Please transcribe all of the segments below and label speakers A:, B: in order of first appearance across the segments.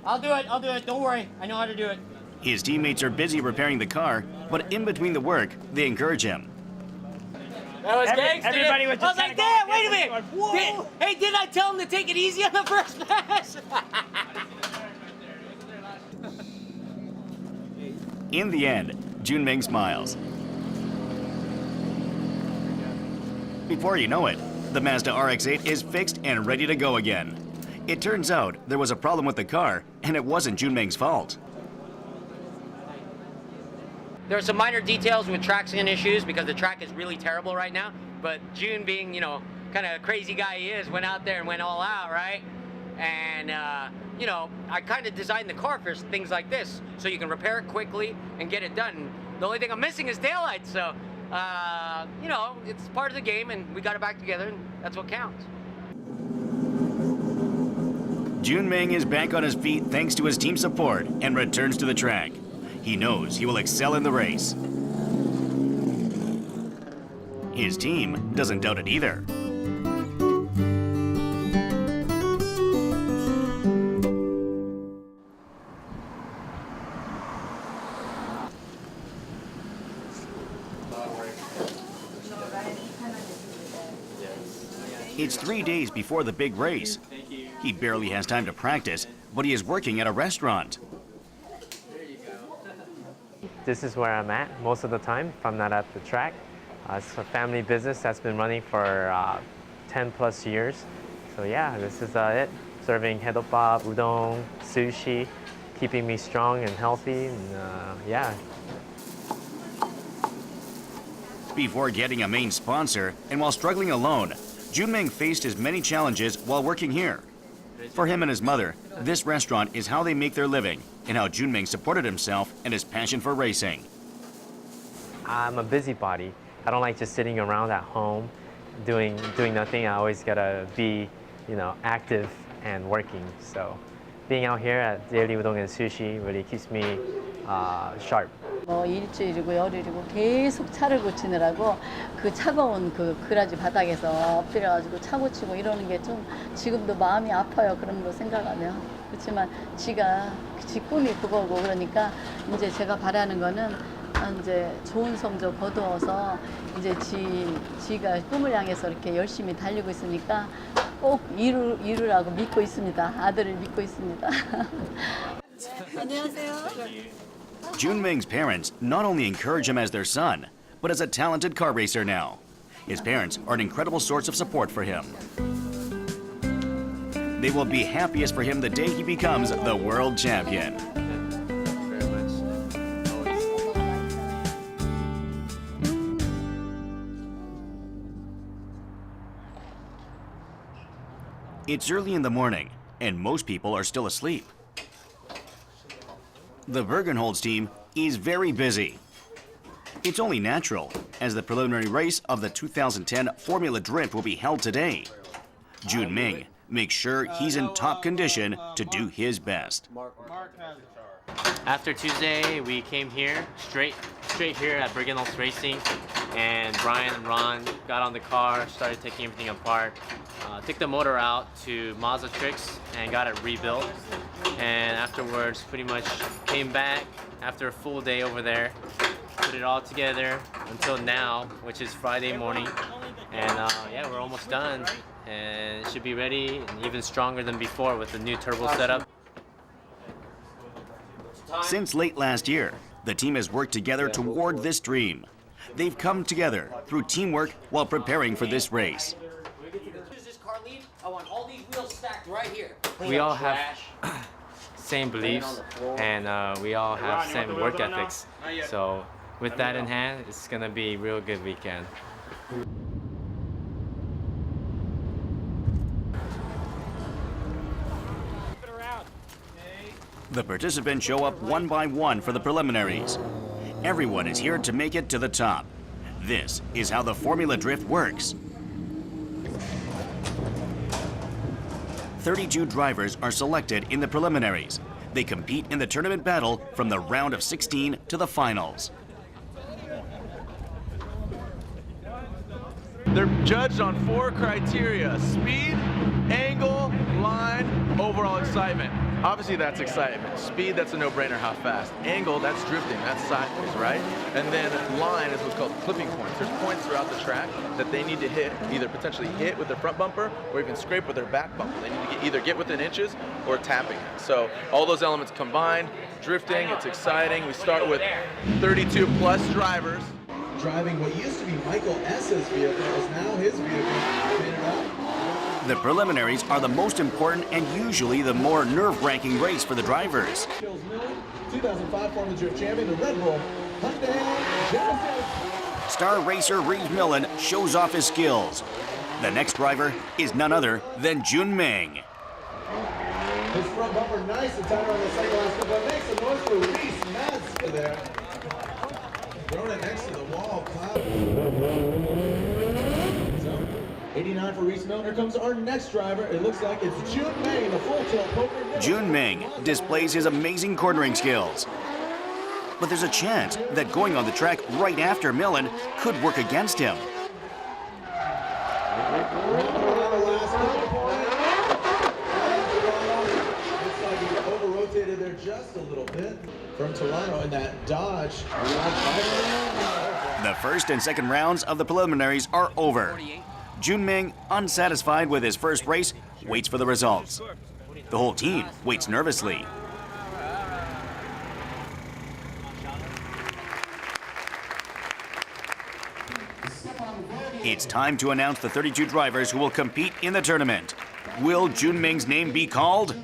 A: I'll do it. Don't worry. I know how to do it.
B: His teammates are busy repairing the car, but in between the work, they encourage him.
A: That was gangster.
C: Everybody was just
A: I was like, damn, wait a minute. Hey, didn't I tell him to take it easy on the first pass?
B: In the end, Joon Maeng smiles. Before you know it, the Mazda RX-8 is fixed and ready to go again. It turns out there was a problem with the car, and it wasn't Joon Maeng's fault.
A: There are some minor details with traction issues because the track is really terrible right now. But Joon, being, you know, kind of crazy guy he is, went out there and went all out, right? And, you know, I kind of designed the car for things like this, so you can repair it quickly and get it done. The only thing I'm missing is taillights, so, you know, it's part of the game, and we got it back together, and that's what counts.
B: Joon Maeng is back on his feet thanks to his team's support and returns to the track. He knows he will excel in the race. His team doesn't doubt it either. It's 3 days before the big race. He barely has time to practice, but he is working at a restaurant.
D: This is where I'm at most of the time if I'm not at the track. It's a family business that's been running for 10 plus years. So yeah, this is it. Serving hedopbap, udon, sushi, keeping me strong and healthy, and yeah.
B: Before getting a main sponsor, and while struggling alone, Joon Maeng faced his many challenges while working here. For him and his mother, this restaurant is how they make their living, and how Joon Maeng supported himself and his passion for racing.
D: I'm a busybody. I don't like just sitting around at home doing nothing. I always gotta be, you know, active and working. So being out here at Daily Udon and Sushi really keeps me sharp.
E: 일주일이고 열흘이고 계속 차를 고치느라고 그 차가운 그 그라지 바닥에서 엎드려가지고 차 고치고 이러는 게 좀 지금도 마음이 아파요. 그런 거 생각하면. 그렇지만 지 꿈이 그거고 그러니까 이제 제가 바라는 거는 이제 좋은 성적 거두어서 이제 지가 꿈을 향해서 이렇게 열심히 달리고 있으니까 꼭 이루라고 믿고 있습니다. 아들을 믿고 있습니다. 안녕하세요.
B: Joon Maeng's parents not only encourage him as their son, but as a talented car racer now. His parents are an incredible source of support for him. They will be happiest for him the day he becomes the world champion. It's early in the morning, and most people are still asleep. The Bergenholz team is very busy. It's only natural, as the preliminary race of the 2010 Formula Drift will be held today. Joon Maeng makes sure he's in top condition to do his best.
D: After Tuesday, we came here, straight here at Bergenholz Racing, and Brian and Ron got on the car, started taking everything apart, took the motor out to Mazda Tricks and got it rebuilt. And afterwards, pretty much came back after a full day over there, put it all together until now, which is Friday morning. And yeah, we're almost done, and it should be ready and even stronger than before with the new turbo setup.
B: Since late last year, the team has worked together toward this dream. They've come together through teamwork while preparing for this race.
A: I want all these wheels stacked right here.
D: We all have same beliefs, and we all have same work ethics. So with that in hand, it's gonna be a real good weekend.
B: The participants show up one by one for the preliminaries. Everyone is here to make it to the top. This is how the Formula Drift works. 32 drivers are selected in the preliminaries. They compete in the tournament battle from the round of 16 to the finals.
F: They're judged on 4 criteria: speed, angle, line, overall excitement.
C: Obviously, that's excitement. Speed, that's a no-brainer, how fast. Angle, that's drifting, that's sideways, right? And then line is what's called clipping points. There's points throughout the track that they need to hit, either potentially hit with their front bumper or even scrape with their back bumper. They need to either get within inches or tapping it. So all those elements combined, drifting, it's exciting. We start with 32 plus drivers.
F: Driving what used to be Michael S.'s vehicle is now his vehicle. Made it up.
B: The preliminaries are the most important and usually the more nerve-wracking race for the drivers.
F: Kills Miller, 2005 Formula Drift champion, the Red Bull Hyundai Genesis.
B: Star racer Reeve Millen shows off his skills. The next driver is none other than Joon Maeng.
F: His front bumper nice and tighter on the second last couple. Make some noise for Reese Madsen there. Throwing it next to the wall. 89 for Reese Milner. Here comes our next driver. It looks like it's Joon Maeng, the full tilt poker.
B: Joon Maeng displays his amazing cornering skills. But there's a chance that going on the track right after Millen could work against him.
F: Looks like he over-rotated there just a little bit. From Toronto in that Dodge.
B: The first and second rounds of the preliminaries are over. Joon Maeng, unsatisfied with his first race, waits for the results. The whole team waits nervously. It's time to announce the 32 drivers who will compete in the tournament. Will Joon Maeng's name be called?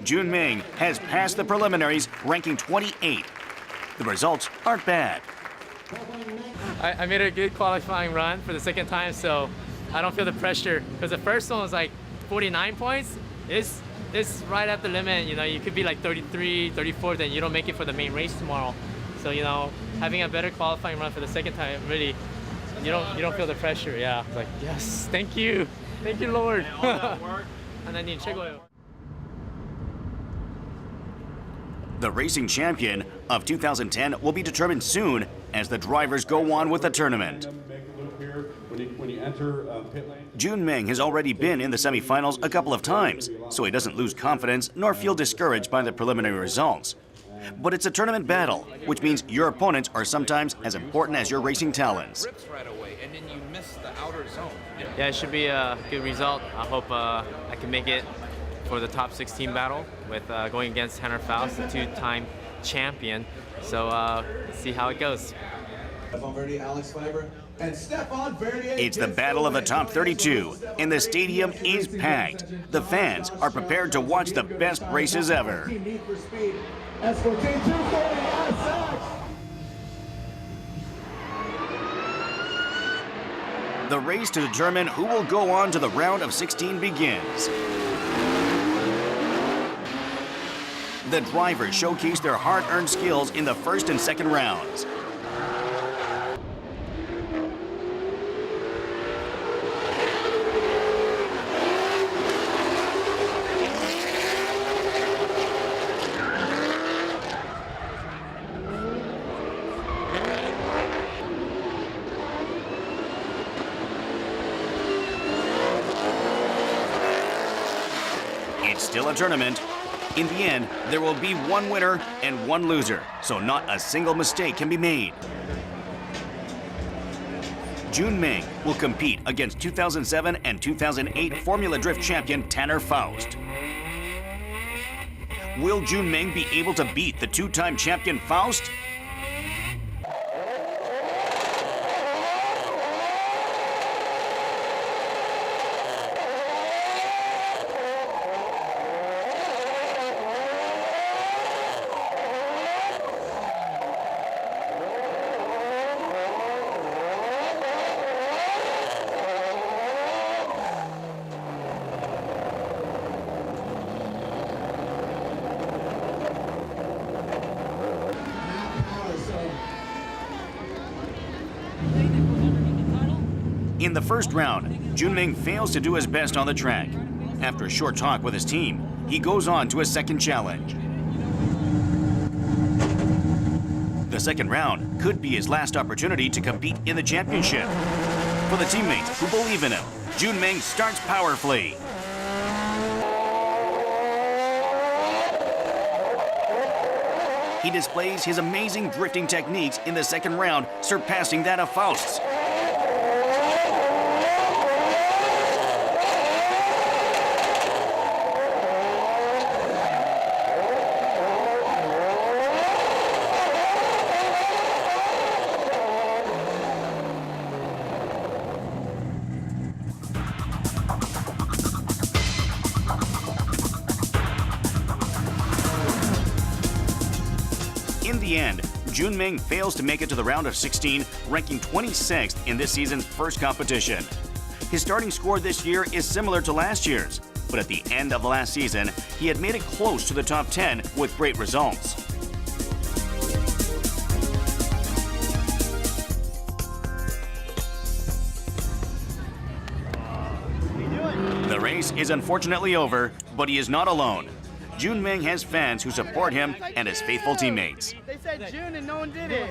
B: Joon Maeng has passed the preliminaries, ranking 28. The results aren't bad.
D: I made a good qualifying run for the second time, so I don't feel the pressure. Because the first one was like 49 points. It's right at the limit. You know, you could be like 33, 34, then you don't make it for the main race tomorrow. So, you know, having a better qualifying run for the second time, really, you don't feel the pressure. Yeah, it's like, yes, thank you, Lord. And all that work. And then you check it.
B: The racing champion of 2010 will be determined soon as the drivers go on with the tournament. Joon Maeng has already been in the semifinals a couple of times, so he doesn't lose confidence nor feel discouraged by the preliminary results. But it's a tournament battle, which means your opponents are sometimes as important as your racing talents.
D: Yeah, it should be a good result. I hope I can make it for the top 16 battle with going against Tanner Faust, the two-time champion. So let's see how it goes.
B: It's the battle of the top 32, and the stadium is packed. The fans are prepared to watch the best races ever. The race to determine who will go on to the round of 16 begins. The drivers showcase their hard-earned skills in the first and second rounds. It's still a tournament. In the end, there will be one winner and one loser, so not a single mistake can be made. Joon Maeng will compete against 2007 and 2008 Formula Drift champion Tanner Faust. Will Joon Maeng be able to beat the two-time champion Faust? In the first round, Joon Maeng fails to do his best on the track. After a short talk with his team, he goes on to his second challenge. The second round could be his last opportunity to compete in the championship. for the teammates who believe in him. Joon Maeng starts powerfully. He displays his amazing drifting techniques in the second round, surpassing that of Faust's. In the end, Joon Maeng fails to make it to the round of 16, ranking 26th in this season's first competition. His starting score this year is similar to last year's, but at the end of the last season, he had made it close to the top 10 with great results. The race is unfortunately over, but he is not alone. Joon Maeng has fans who support him and his faithful teammates.
G: They said June and no one did it.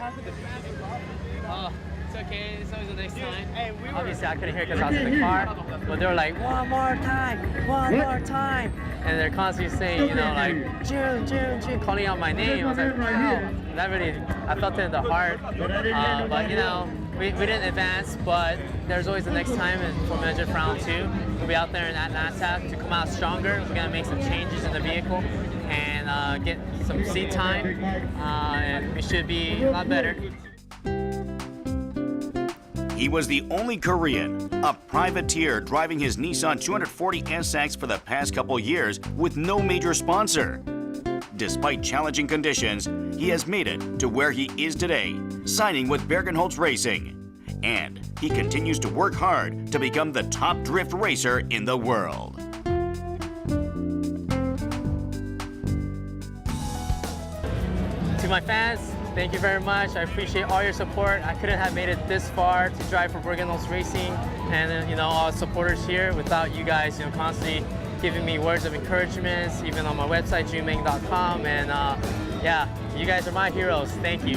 D: Oh, it's okay. It's always the next time.
G: Hey, we were.
D: Obviously, I couldn't hear because I was in the car, but they were like, one more time, and they're constantly saying, you know, like June, June, June, calling out my name. I was like, wow, that really, I felt it in the heart. But you know, we didn't advance, but there's always the next time for Measure for round 2. We'll be out there in Atlanta to come out stronger. We're gonna make some changes in the vehicle and get some seat time, and we should be a lot better.
B: He was the only Korean, a privateer driving his Nissan 240 SX for the past couple years with no major sponsor. Despite challenging conditions, he has made it to where he is today, signing with Bergenholtz Racing. And he continues to work hard to become the top drift racer in the world.
D: To my fans, thank you very much. I appreciate all your support. I couldn't have made it this far to drive for Bergenholtz Racing, and you know, all the supporters here without you guys, you know, constantly giving me words of encouragement, even on my website, joonmaeng.com. And yeah, you guys are my heroes. Thank you.